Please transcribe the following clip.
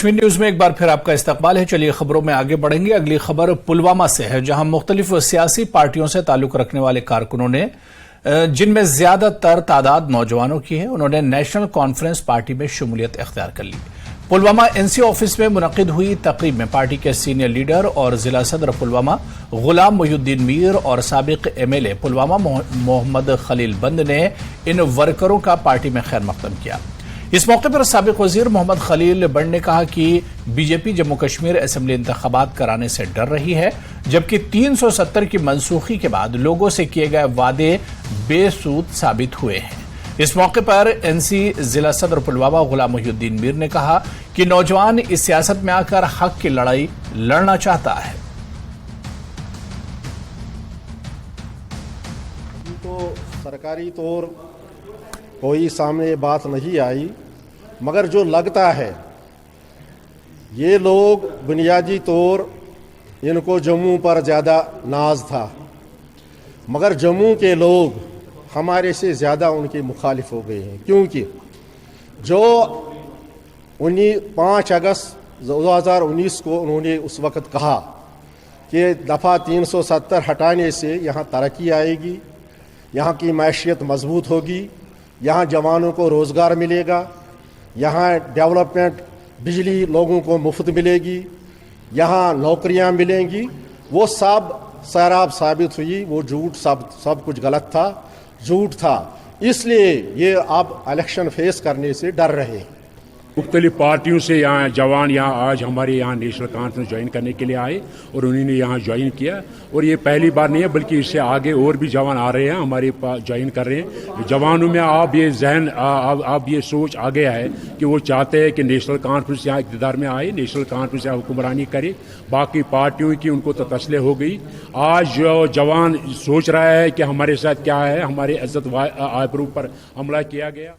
Kashmir news میں ایک بار پھر آپ کا استقبال ہے۔ چلیے خبروں میں آگے بڑھیں گے۔ اگلی خبر پلوامہ سے ہے، جہاں مختلف سیاسی پارٹیوں سے تعلق رکھنے والے کارکنوں نے، جن میں زیادہ تر تعداد نوجوانوں کی ہے، انہوں نے نیشنل کانفرنس پارٹی میں شمولیت اختیار کر لی۔ پلوامہ این سی آفس میں منعقد ہوئی تقریب میں پارٹی کے سینئر لیڈر اور ضلع صدر پلوامہ غلام محی الدین میر اور سابق ایم ایل اے پلوامہ محمد خلیل بند نے ان ورکروں کا پارٹی میں خیر مقدم کیا۔ اس موقع پر سابق وزیر محمد خلیل بند نے کہا کہ بی جے پی جموں کشمیر اسمبلی انتخابات کرانے سے ڈر رہی ہے، جبکہ 370 کی منسوخی کے بعد لوگوں سے کیے گئے وعدے بے سود ثابت ہوئے ہیں۔ اس موقع پر این سی ضلع صدر پلوامہ غلام محی الدین میر نے کہا کہ نوجوان اس سیاست میں آ کر حق کی لڑائی لڑنا چاہتا ہے۔ تو سرکاری طور کوئی سامنے بات نہیں آئی، مگر جو لگتا ہے یہ لوگ بنیادی طور ان کو جموں پر زیادہ ناز تھا، مگر جموں کے لوگ ہمارے سے زیادہ ان کے مخالف ہو گئے ہیں، کیونکہ جو 5 اگست 2019 کو انہوں نے اس وقت کہا کہ دفعہ 370 ہٹانے سے یہاں ترقی آئے گی، یہاں کی معیشت مضبوط ہوگی، یہاں جوانوں کو روزگار ملے گا، یہاں ڈیولپمنٹ، بجلی لوگوں کو مفت ملے گی، یہاں نوکریاں ملیں گی، وہ سب سیراب ثابت ہوئی، وہ جھوٹ، سب کچھ غلط تھا، جھوٹ تھا۔ اس لیے یہ اب الیکشن فیس کرنے سے ڈر رہے ہیں۔ مختلف پارٹیوں سے یہاں جوان آج ہمارے یہاں نیشنل کانفرنس جوائن کرنے کے لیے آئے اور انہوں نے یہاں جوائن کیا، اور یہ پہلی بار نہیں ہے بلکہ اس سے آگے اور بھی جوان آ رہے ہیں ہمارے پاس جوائن کر رہے ہیں۔ جوانوں میں اب یہ ذہن، اب یہ سوچ آ گیا ہے کہ وہ چاہتے ہیں کہ نیشنل کانفرنس یہاں اقتدار میں آئے، نیشنل کانفرنس یہاں حکمرانی کرے، باقی پارٹیوں کی ان کو تو تسلیم ہو گئی۔ آج جو جوان سوچ رہا ہے کہ ہمارے ساتھ کیا ہے، ہمارے عزت آبرو پر حملہ کیا گیا۔